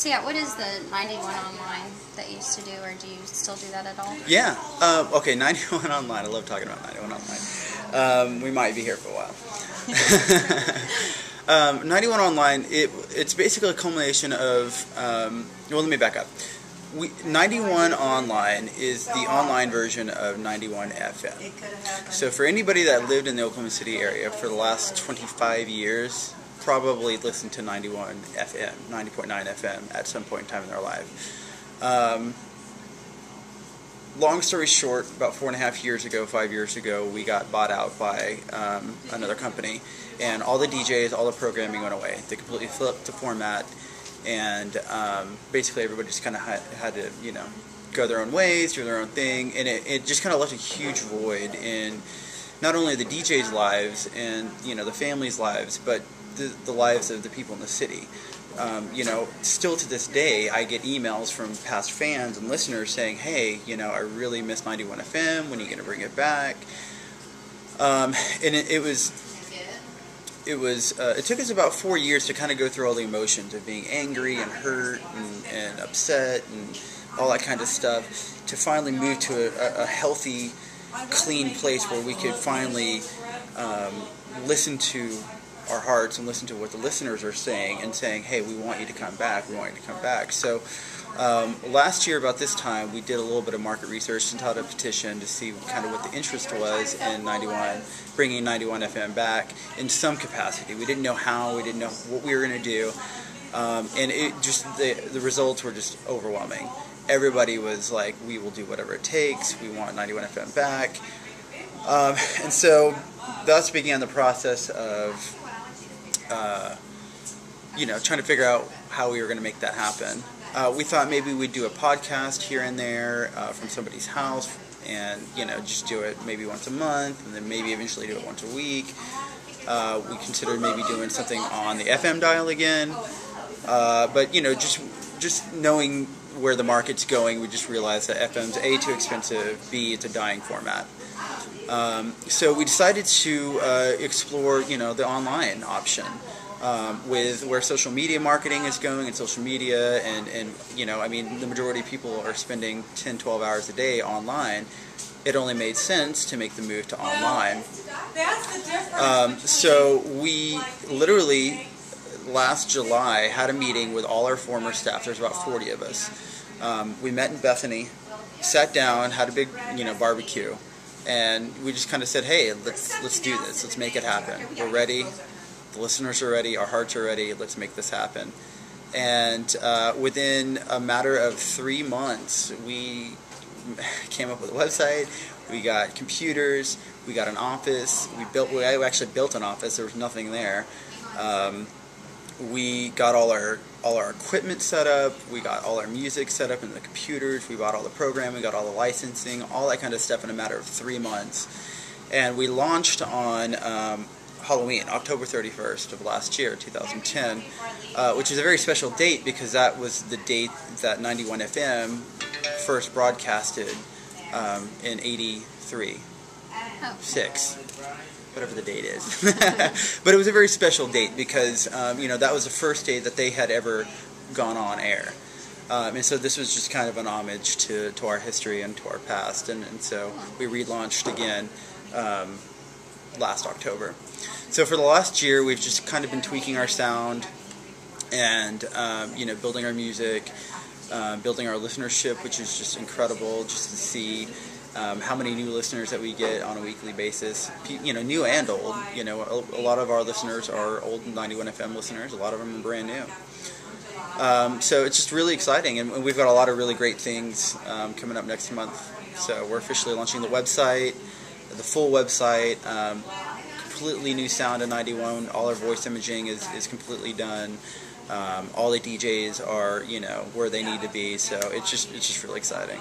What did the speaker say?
So yeah, what is the 91 online that you used to do, or do you still do that at all? Yeah. Okay, 91 online. I love talking about 91 online. We might be here for a while. 91 online. It's basically a culmination of. Well, let me back up. 91 online is the online version of 91 FM. So for anybody that lived in the Oklahoma City area for the last 25 years, probably listened to 91 FM, 90.9 FM at some point in time in their life. Long story short, about 4.5 years ago, 5 years ago, we got bought out by another company, and all the DJs, all the programming went away. They completely flipped the format, and basically everybody just kind of had to, you know, go their own ways, do their own thing, and it just kind of left a huge void in not only the DJs' lives and, you know, the families' lives, but the lives of the people in the city. You know, still to this day, I get emails from past fans and listeners saying, "Hey, you know, I really miss 91 FM. When are you going to bring it back?" And it took us about 4 years to kind of go through all the emotions of being angry and hurt and upset and all that kind of stuff, to finally move to a healthy, clean place where we could finally listen to our hearts and listen to what the listeners are saying and saying, "Hey, we want you to come back, we want you to come back." So last year about this time, we did a little bit of market research and taught a petition to see kind of what the interest was in 91, bringing 91 FM back in some capacity. We didn't know how, we didn't know what we were going to do, and it just the results were just overwhelming. Everybody was like, "We will do whatever it takes, we want 91 FM back." And so thus began the process of you know, trying to figure out how we were going to make that happen. We thought maybe we'd do a podcast here and there from somebody's house, and, you know, just do it maybe once a month, and then maybe eventually do it once a week. We considered maybe doing something on the FM dial again, but, you know, just knowing where the market's going, we just realized that FM's A, too expensive, B, it's a dying format. So we decided to explore, you know, the online option, with where social media marketing is going, and social media, and you know, I mean, the majority of people are spending 10, 12 hours a day online. It only made sense to make the move to online. So we literally last July had a meeting with all our former staff. There's about 40 of us. We met in Bethany, sat down, had a big, you know, barbecue. And we just kind of said, "Hey, let's do this. Let's make it happen. We're ready. The listeners are ready. Our hearts are ready. Let's make this happen." And within a matter of 3 months, we came up with a website. We got computers. We got an office. We actually built an office. There was nothing there. We got all our equipment set up. We got all our music set up in the computers. We bought all the programming. We got all the licensing, all that kind of stuff in a matter of 3 months. And we launched on Halloween, October 31st of last year, 2010, which is a very special date because that was the date that 91 FM first broadcasted in 83, 6. Whatever the date is. But it was a very special date because, you know, that was the first day that they had ever gone on air. And so this was just kind of an homage to our history and to our past. And so we relaunched again last October. So for the last year, we've just kind of been tweaking our sound and, you know, building our music, building our listenership, which is just incredible just to see how many new listeners that we get on a weekly basis, you know, new and old. You know, a lot of our listeners are old 91 FM listeners. A lot of them are brand new. So it's just really exciting, and we've got a lot of really great things coming up next month. So we're officially launching the website, the full website, completely new sound of 91. All our voice imaging is completely done. All the DJs are, you know, where they need to be. So it's just really exciting.